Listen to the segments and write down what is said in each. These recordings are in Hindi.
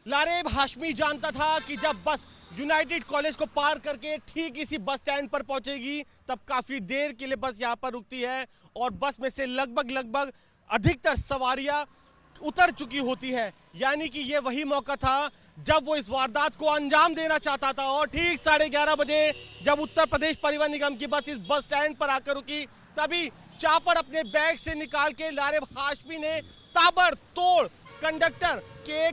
लारेब हाशमी जानता था कि जब बस यूनाइटेड कॉलेज को पार करके ठीक इसी बस स्टैंड पर पहुंचेगी तब काफी देर के लिए बस यहां पर रुकती है और बस में से लगभग अधिकतर सवारियां उतर चुकी होती है। यानी कि ये वही मौका था जब वो इस वारदात को अंजाम देना चाहता था। और ठीक 11:30 बजे जब उत्तर प्रदेश परिवहन निगम की बस इस बस स्टैंड पर आकर रुकी तभी चापर अपने बैग से निकाल के लारेब हाशमी ने ताबड़तोड़ कंडक्टर के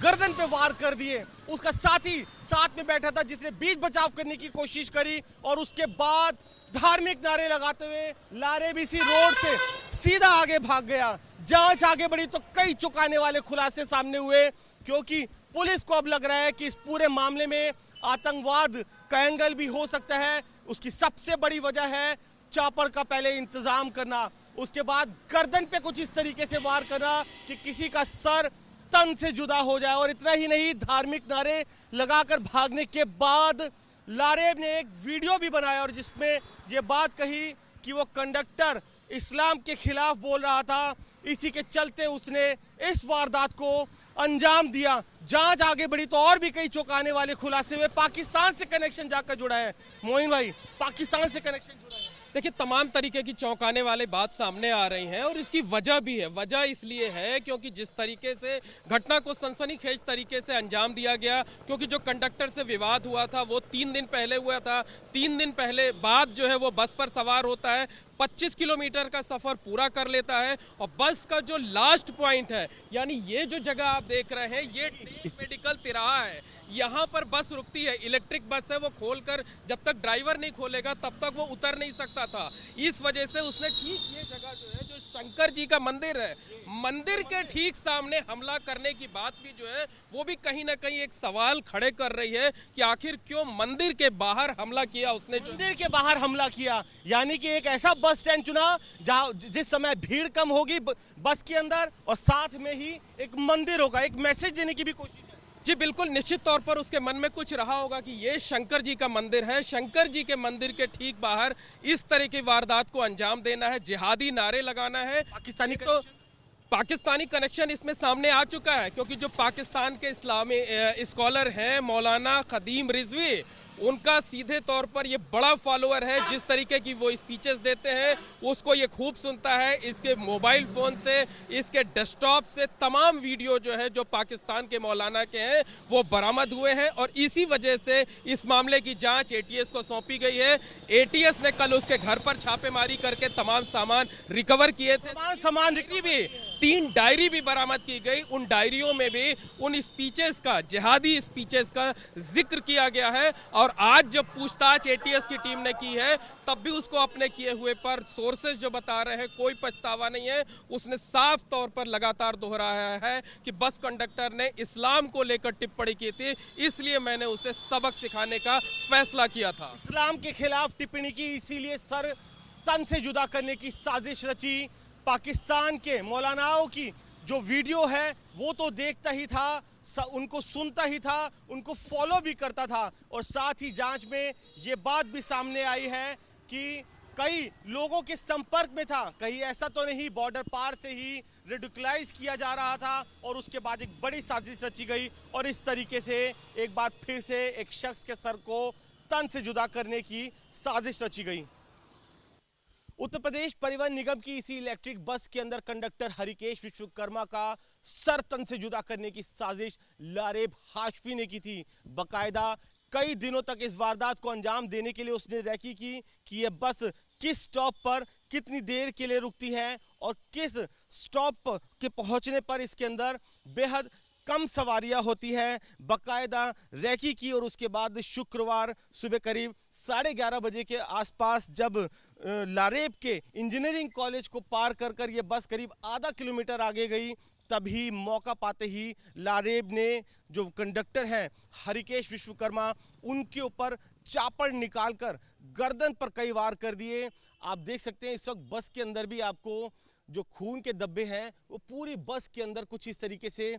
गर्दन पे वार कर दिए। उसका साथी साथ में बैठा था जिसने बीच बचाव करने की कोशिश करी और उसके बाद धार्मिक नारे लगाते हुए लारेब इसी रोड से सीधा आगे भाग गया। जांच आगे बढ़ी तो कई चौंकाने वाले खुलासे सामने हुए, क्योंकि पुलिस को अब लग रहा है कि इस पूरे मामले में आतंकवाद का एंगल भी हो सकता है। उसकी सबसे बड़ी वजह है चापर का पहले इंतजाम करना, उसके बाद गर्दन पे कुछ इस तरीके से वार करना कि किसी का सर तन से जुदा हो जाए। और इतना ही नहीं, धार्मिक नारे लगाकर भागने के बाद लारेब ने एक वीडियो भी बनाया और जिसमें ये बात कही कि वो कंडक्टर इस्लाम के खिलाफ बोल रहा था। इसी के चलते उसने इस वारदात को अंजाम दिया। जांच आगे बढ़ी तो और भी कई चौंकाने वाले खुलासे हुए। पाकिस्तान से कनेक्शन जाकर जुड़ा है मोइन भाई, पाकिस्तान से कनेक्शन जुड़ा है। देखिए, तमाम तरीके की चौंकाने वाली बात सामने आ रही हैं और इसकी वजह भी है। वजह इसलिए है क्योंकि जिस तरीके से घटना को सनसनीखेज तरीके से अंजाम दिया गया, क्योंकि जो कंडक्टर से विवाद हुआ था वो 3 दिन पहले हुआ था। 3 दिन पहले बाद जो है वो बस पर सवार होता है, 25 किलोमीटर का सफर पूरा कर लेता है और बस का जो लास्ट पॉइंट है, यानी ये जो जगह आप देख रहे हैं ये मेडिकल तिराहा है, यहाँ पर बस रुकती है। इलेक्ट्रिक बस है, वो खोलकर जब तक ड्राइवर नहीं खोलेगा तब तक वो उतर नहीं सकता था। इस वजह से उसने ठीक ये जगह जो है, जो शंकर जी का मंदिर है, मंदिर के ठीक सामने हमला करने की बात भी जो है वो भी कहीं ना कहीं एक सवाल खड़े कर रही है कि आखिर क्यों मंदिर के बाहर हमला किया उसने। मंदिर के बाहर हमला किया, यानी कि एक ऐसा बस स्टैंड चुना जहां जिस समय भीड़ कम होगी बस के अंदर और साथ में ही एक मंदिर होगा। एक मैसेज देने की भी कोशिश है। जी बिल्कुल, निश्चित तौर पर उसके मन में कुछ रहा होगा कि ये शंकर जी का मंदिर है, शंकर जी के मंदिर के ठीक बाहर इस तरह की वारदात को अंजाम देना है, जिहादी नारे लगाना है। पाकिस्तानी कनेक्शन इसमें सामने आ चुका है, क्योंकि जो पाकिस्तान के इस्लामी स्कॉलर हैं मौलाना खदीम रिजवी, उनका सीधे तौर पर ये बड़ा फॉलोअर है। जिस तरीके की वो स्पीचेस देते हैं उसको ये खूब सुनता है। इसके मोबाइल फ़ोन से, इसके डेस्कटॉप से तमाम वीडियो जो है जो पाकिस्तान के मौलाना के हैं वो बरामद हुए हैं और इसी वजह से इस मामले की जांच एटीएस को सौंपी गई है। एटीएस ने कल उसके घर पर छापेमारी करके तमाम सामान रिकवर किए थे। सामान भी 3 डायरी भी बरामद की गई। उन डायरियों में भी उन स्पीचेस का, जिहादी स्पीचेस का जिक्र किया गया है। और आज जब पूछताछ एटीएस की टीम ने की है तब भी उसको अपने किए हुए पर सोर्सेज जो बता रहे हैं कोई पछतावा नहीं है। उसने साफ तौर पर लगातार दोहराया है कि बस कंडक्टर ने इस्लाम को लेकर टिप्पणी की थी, इसलिए मैंने उसे सबक सिखाने का फैसला किया था। इस्लाम के खिलाफ टिप्पणी की, इसीलिए सर तन से जुदा करने की साजिश रची। पाकिस्तान के मौलानाओं की जो वीडियो है वो तो देखता ही था, उनको सुनता ही था, उनको फॉलो भी करता था। और साथ ही जांच में ये बात भी सामने आई है कि कई लोगों के संपर्क में था। कहीं ऐसा तो नहीं बॉर्डर पार से ही रिडिकुलाइज किया जा रहा था और उसके बाद एक बड़ी साजिश रची गई और इस तरीके से एक बार फिर से एक शख्स के सर को तन से जुदा करने की साजिश रची गई। उत्तर प्रदेश परिवहन निगम की इसी इलेक्ट्रिक बस के अंदर कंडक्टर हरिकेश विश्वकर्मा का सर तन से जुदा करने की साजिश लारेब हाशमी ने की थी। बकायदा कई दिनों तक इस वारदात को अंजाम देने के लिए उसने रैकी की कि यह बस किस स्टॉप पर कितनी देर के लिए रुकती है और किस स्टॉप के पहुंचने पर इसके अंदर बेहद कम सवारियां होती है। बकायदा रैकी की और उसके बाद शुक्रवार सुबह करीब 11:30 बजे के आसपास जब लारेब के इंजीनियरिंग कॉलेज को पार कर कर ये बस करीब आधा किलोमीटर आगे गई तभी मौका पाते ही लारेब ने जो कंडक्टर हैं हरिकेश विश्वकर्मा उनके ऊपर चापड़ निकालकर गर्दन पर कई वार कर दिए। आप देख सकते हैं इस वक्त बस के अंदर भी आपको जो खून के धब्बे हैं वो पूरी बस के अंदर कुछ इस तरीके से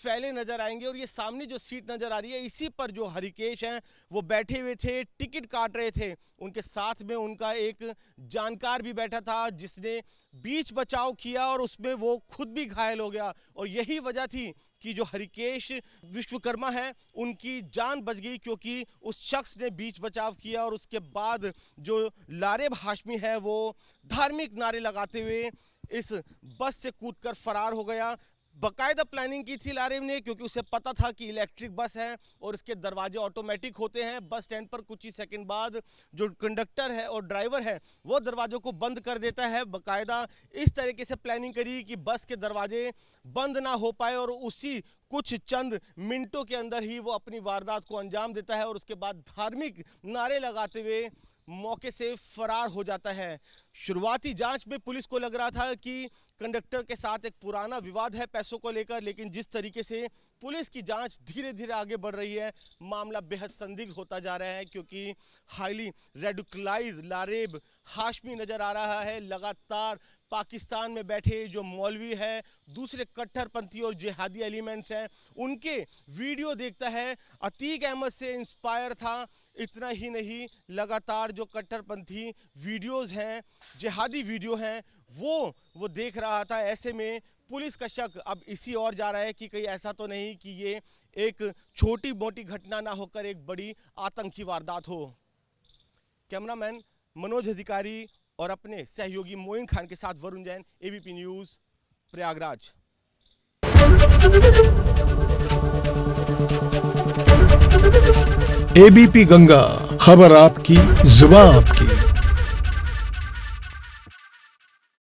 फैले नजर आएंगे। और ये सामने जो सीट नजर आ रही है, इसी पर जो हरिकेश हैं वो बैठे हुए थे, टिकट काट रहे थे। उनके साथ में उनका एक जानकार भी बैठा था जिसने बीच बचाव किया और उसमें वो खुद भी घायल हो गया। और यही वजह थी कि जो हरिकेश विश्वकर्मा है उनकी जान बच गई, क्योंकि उस शख्स ने बीच बचाव किया। और उसके बाद जो लारेब हाशमी है वो धार्मिक नारे लगाते हुए इस बस से कूदकर फरार हो गया। बाकायदा प्लानिंग की थी लारेब ने, क्योंकि उसे पता था कि इलेक्ट्रिक बस है और इसके दरवाजे ऑटोमेटिक होते हैं। बस स्टैंड पर कुछ ही सेकंड बाद जो कंडक्टर है और ड्राइवर है वो दरवाजों को बंद कर देता है। बाकायदा इस तरीके से प्लानिंग करी कि बस के दरवाजे बंद ना हो पाए और उसी कुछ चंद मिनटों के अंदर ही वो अपनी वारदात को अंजाम देता है और उसके बाद धार्मिक नारे लगाते हुए मौके से फरार हो जाता है। शुरुआती जांच में पुलिस को लग रहा था कि कंडक्टर के साथ एक पुराना विवाद है पैसों को लेकर, लेकिन जिस तरीके से पुलिस की जांच धीरे धीरे आगे बढ़ रही है, मामला बेहद संदिग्ध होता जा रहा है। क्योंकि हाईली रेडिकलाइज लारेब हाशमी नजर आ रहा है। लगातार पाकिस्तान में बैठे जो मौलवी है, दूसरे कट्टरपंथी और जिहादी एलिमेंट्स हैं, उनके वीडियो देखता है। अतीक अहमद से इंस्पायर था। इतना ही नहीं, लगातार जो कट्टरपंथी वीडियोस हैं, जिहादी वीडियो हैं, वो देख रहा था। ऐसे में पुलिस का शक अब इसी ओर जा रहा है कि कहीं ऐसा तो नहीं कि ये एक छोटी मोटी घटना ना होकर एक बड़ी आतंकी वारदात हो। कैमरामैन मनोज अधिकारी और अपने सहयोगी मोइन खान के साथ Varun Jain, ABP news, Prayagraj. ABP Ganga, खबर आपकी, जुबान आपकी।